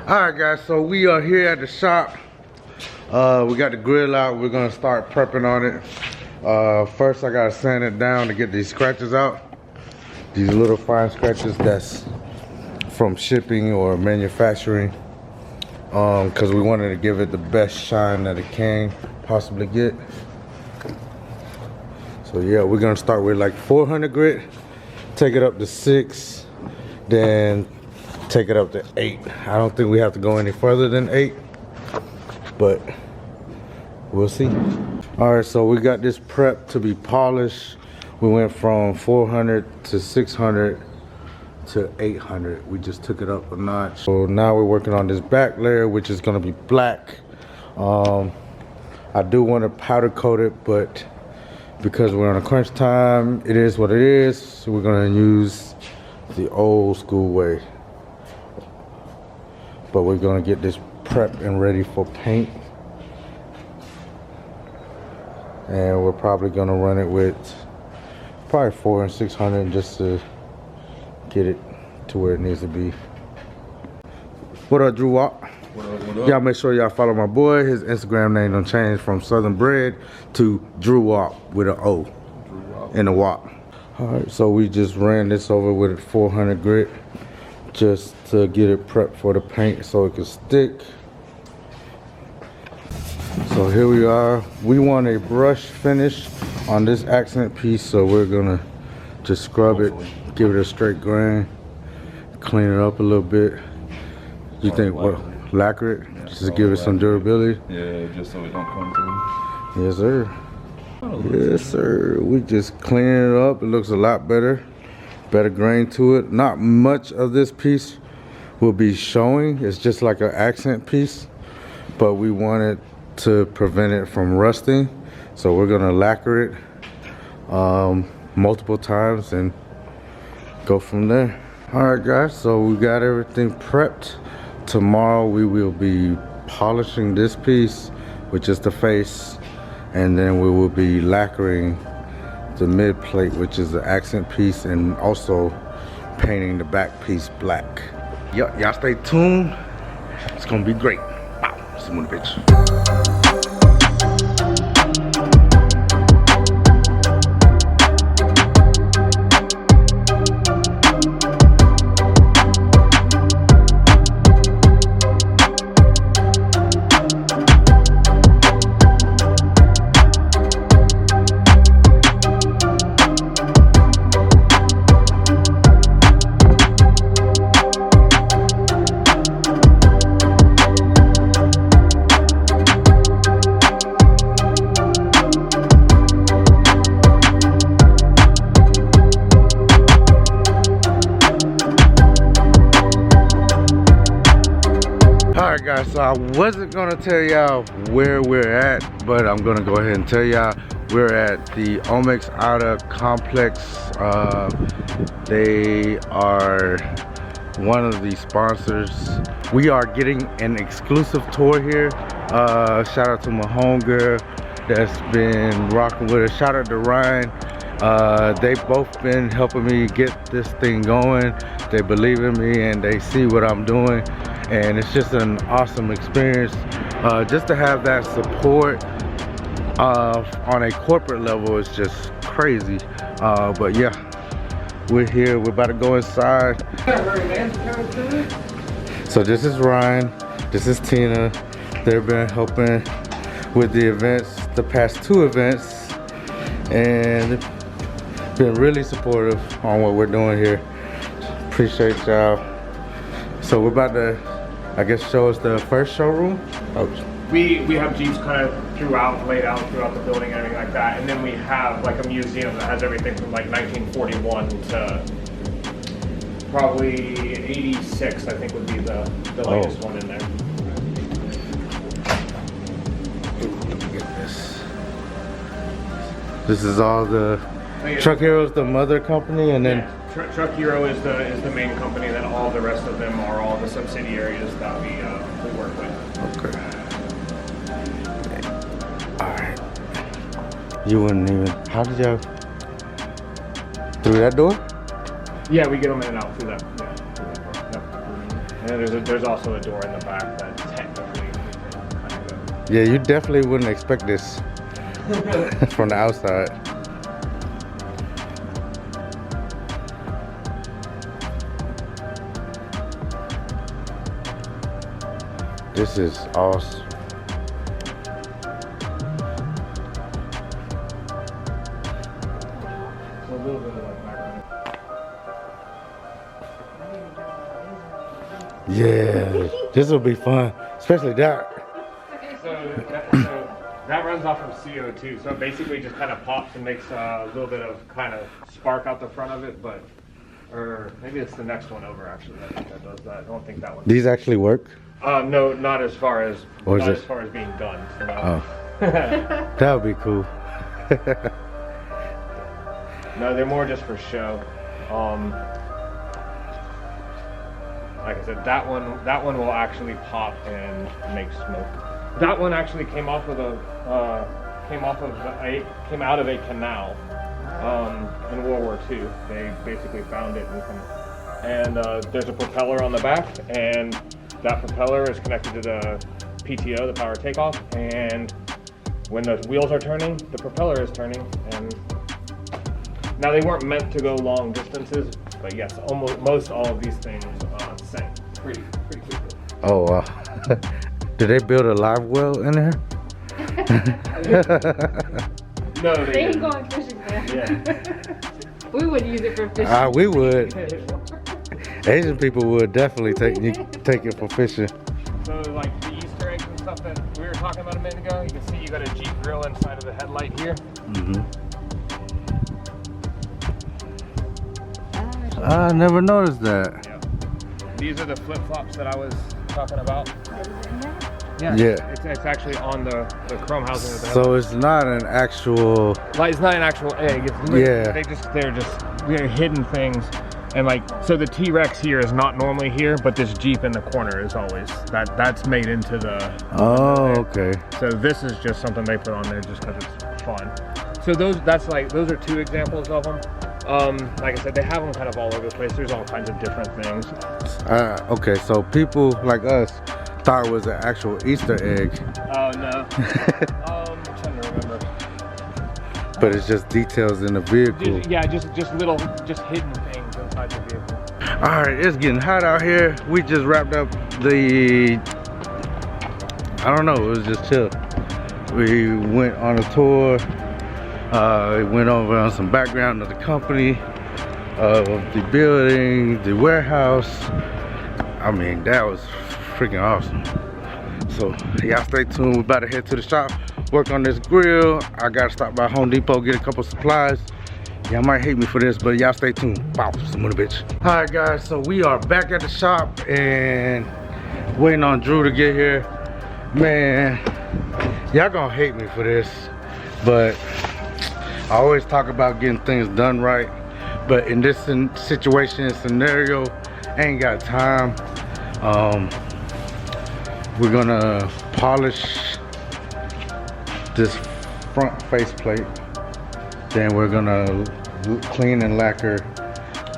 Alright guys, so we are here at the shop. We got the grill out. We're gonna start prepping on it. First I gotta sand it down to get these scratches out. These little fine scratches that's from shipping or manufacturing. Cause we wanted to give it the best shine that it can possibly get. So yeah, we're gonna start with like 400 grit, take it up to 6, then take it up to 8. I don't think we have to go any further than 8, but we'll see. All right, so we got this prep to be polished. We went from 400 to 600 to 800. We just took it up a notch. So now we're working on this back layer, which is gonna be black. I do want to powder coat it, but because we're on a crunch time, it is what it is. So we're gonna use the old school way. But we're gonna get this prepped and ready for paint. And we're probably gonna run it with probably 400 and 600 just to get it to where it needs to be. What up, Drew Walk? What up? Y'all make sure y'all follow my boy. His Instagram name don't change from Southern Bread to Drew Walk with an O in the walk. All right, so we just ran this over with 400 grit just to get it prepped for the paint so it can stick. So here we are. We want a brush finish on this accent piece, so we're gonna just scrub it, give it a straight grain, clean it up a little bit. You think what? Lacquer it? Yeah, just to give it some durability? Yeah, just so it don't come through. Yes, sir. Yes, sir. We just clean it up. It looks a lot better. Better grain to it. Not much of this piece will be showing. It's just like an accent piece, but we wanted to prevent it from rusting. So we're gonna lacquer it multiple times and go from there. All right, guys, so we got everything prepped. Tomorrow we will be polishing this piece, which is the face, and then we will be lacquering the mid plate, which is the accent piece, and also painting the back piece black. Y'all stay tuned. It's gonna be great. Wow, see you in the bitch. Alright guys, so I wasn't gonna tell y'all where we're at, but I'm gonna go ahead and tell y'all we're at the Omex Outer Complex. They are one of the sponsors. We are getting an exclusive tour here. Shout out to my homegirl that's been rocking with us. Shout out to Ryan. They've both been helping me get this thing going. They believe in me and they see what I'm doing. And it's just an awesome experience just to have that support on a corporate level. Is just crazy. But yeah, we're here. We're about to go inside. So this is Ryan, this is Tina. They've been helping with the events, the past 2 events, and been really supportive on what we're doing here. Appreciate y'all. So we're about to, I guess, show us the first showroom. Oh. We have Jeeps kind of laid out throughout the building and everything like that, and then we have like a museum that has everything from like 1941 to probably 86, I think would be the latest one in there. Let me get this. This is all the Truck Heroes, the mother company, and then Truck Hero is the main company. Then all the rest of them are all the subsidiaries that we work with. Okay. All right. You wouldn't even. How did y'all? Through that door? Yeah, we get them in and out through that. Yeah, through that door. Yep. And then there's also a door in the back that technically you can kind of go. Yeah, you definitely wouldn't expect this from the outside. This is awesome. So a little bit of like background. Yeah, this will be fun, especially that. So that runs off of CO2. So it basically just kind of pops and makes a little bit of kind of spark out the front of it, but or maybe it's the next one over actually that does that. I don't think that one. These actually work? No, not as far as Or is not it- as far as being done. So no. Oh, that would be cool. No, they're more just for show. Like I said, that one will actually pop and make smoke. That one actually came out of a canal in World War II. They basically found it and there's a propeller on the back, and that propeller is connected to the PTO, the power takeoff, and when the wheels are turning, the propeller is turning. And now they weren't meant to go long distances, but yes, most all of these things sank pretty quickly. Oh, wow. Did they build a live well in there? No, They they ain't didn't. going fishing there. Yeah. We would use it for fishing. We would. Asian people would definitely take it for fishing. So like the Easter eggs and stuff that we were talking about a minute ago, you can see you got a Jeep grill inside of the headlight here. I never noticed that. Yeah. These are the flip-flops that I was talking about. Yeah. Yeah. It's actually on the chrome housing of the So it's not an actual. like it's not an actual egg. It's literally, Yeah. they're hidden things. And like so the T-Rex here is not normally here, but this Jeep in the corner is always that's made into the. Oh, okay. So this is just something they put on there just because it's fun. So those are two examples of them. Like I said, they have them kind of all over the place. There's all kinds of different things. Okay, so people like us thought it was an actual Easter egg, Oh no. I'm trying to remember. but it's just details in the vehicle. Just hidden things inside the vehicle. All right, it's getting hot out here. We just wrapped up I don't know, it was just chill. We went on a tour. We went over on some background of the company, of the building, the warehouse. I mean, that was freaking awesome. So y'all stay tuned. We're about to head to the shop, work on this grill. I gotta stop by Home Depot, get a couple supplies. Y'all might hate me for this, but y'all stay tuned. Wow, some of the bitch. All right, guys, so we are back at the shop and waiting on Drew to get here. Man, y'all gonna hate me for this, but I always talk about getting things done right. But in this situation, scenario, I ain't got time. We're gonna polish this front faceplate. Then we're gonna clean and lacquer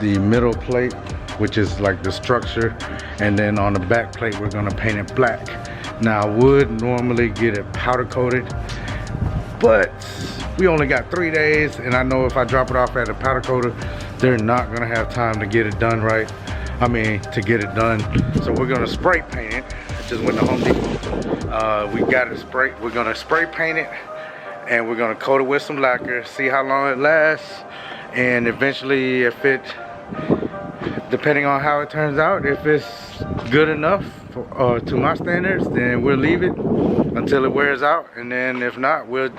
the middle plate, which is like the structure. And then on the back plate, we're gonna paint it black. Now I would normally get it powder coated, but we only got 3 days, and I know if I drop it off at a powder coater, they're not gonna have time to get it done right. I mean, to get it done. So we're gonna spray paint it. Just went to Home Depot. We got it sprayed. We're gonna spray paint it, and we're gonna coat it with some lacquer, see how long it lasts, and eventually, if it, depending on how it turns out, if it's good enough to my standards, then we'll leave it until it wears out, and then if not, we'll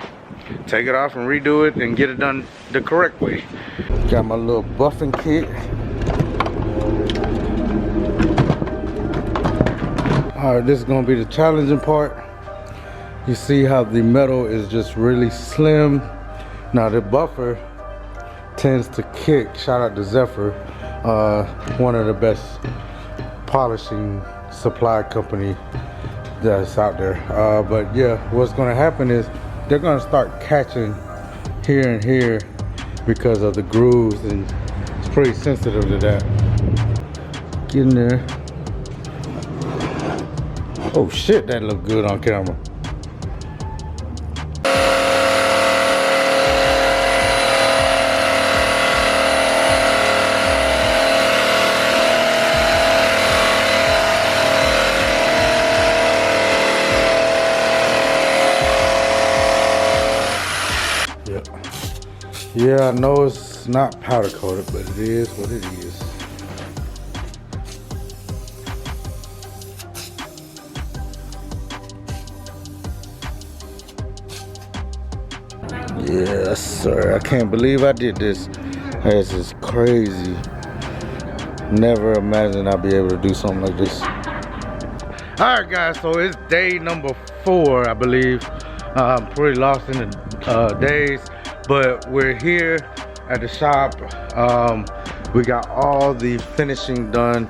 take it off and redo it and get it done the correct way. Got my little buffing kit. All right, this is gonna be the challenging part. You see how the metal is just really slim. Now the buffer tends to kick. Shout out to Zephyr, one of the best polishing supply company that's out there. But yeah, what's gonna happen is they're gonna start catching here and here because of the grooves, and it's pretty sensitive to that. Get in there. Oh shit, that looked good on camera. Yeah, I know it's not powder coated, but it is what it is. Yes, sir. I can't believe I did this. This is crazy. Never imagined I'd be able to do something like this. Alright guys, so it's day number 4, I believe. I'm pretty lost in the days. But we're here at the shop. We got all the finishing done.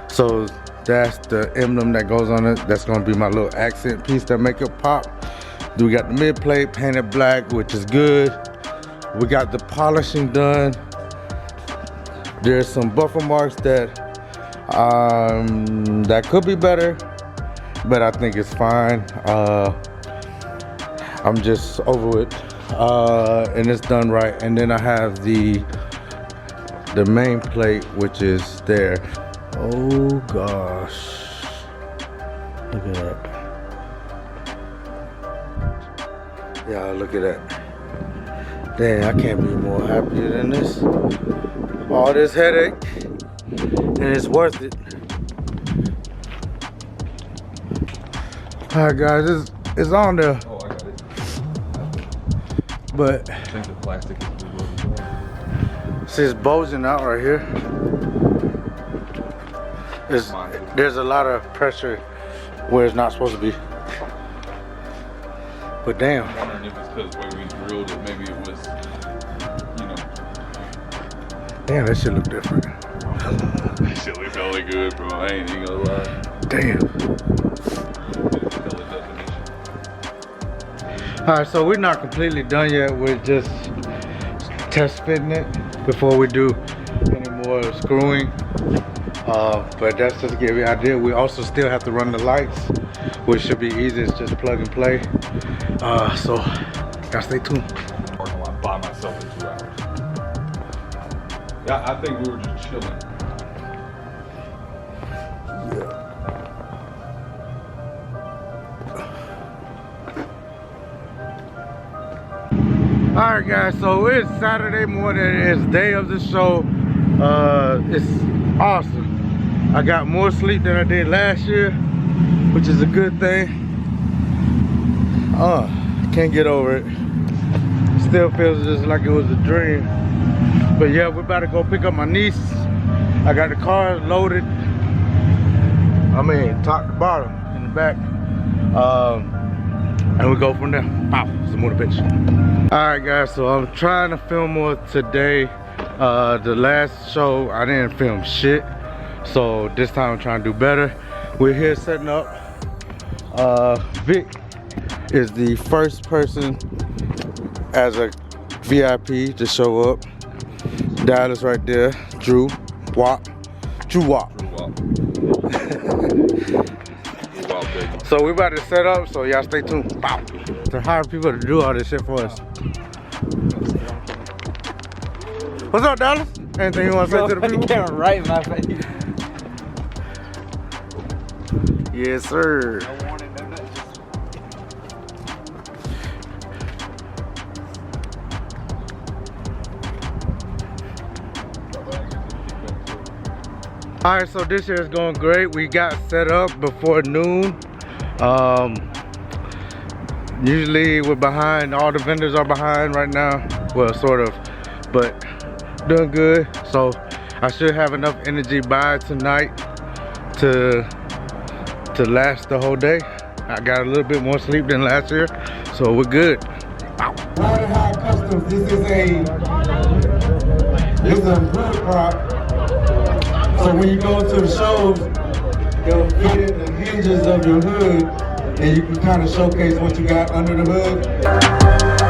So that's the emblem that goes on it. That's gonna be my little accent piece that make it pop. We got the mid plate painted black, which is good. We got the polishing done. There's some buffer marks that that could be better, but I think it's fine. I'm just over it. And it's done right. And then I have the main plate, which is there. Oh gosh, look at that. Yeah, look at that. Dang, I can't be more happier than this. All this headache, and it's worth it. All right guys, it's on there. Oh, I got it. But I think the plastic is see, it's bulging out right here. There's a lot of pressure where it's not supposed to be. But damn. I'm wondering if it's because the way we drilled it, maybe it was, you know. Damn, that shit look different. That shit looks really good, bro. I ain't even gonna lie. Damn. Alright, so we're not completely done yet. We're just test fitting it before we do any more screwing. But that's just to give you an idea. We also still have to run the lights, which should be easy. It's just plug and play. So gotta stay tuned. Parking lot by myself in 2 hours. Yeah, I think we were just chilling. Alright guys, so it's Saturday morning. It's day of the show. It's awesome. I got more sleep than I did last year, which is a good thing. Can't get over it. Still feels just like it was a dream. But yeah, we're about to go pick up my niece. I got the car loaded. I mean, top to bottom in the back. And we go from there. Pow, some motivation. All right, guys, so I'm trying to film more today. The last show, I didn't film shit. So this time I'm trying to do better. We're here setting up. Vic is the first person as a VIP to show up. Dallas right there. Drew Wop. So we about to set up, so y'all stay tuned. Bow. To hire people to do all this shit for us. What's up, Dallas? Anything you want to say to the people? Camera right in my face. Yes, sir. All right, so this year is going great. We got set up before noon. Usually we're behind. All the vendors are behind right now. Well, sort of, but doing good. So I should have enough energy by tonight to last the whole day. I got a little bit more sleep than last year, so we're good. Ow. Ride High Customs. This is a hood prop. So when you go to the shows, they'll fit in the hinges of your hood, and you can kind of showcase what you got under the hood.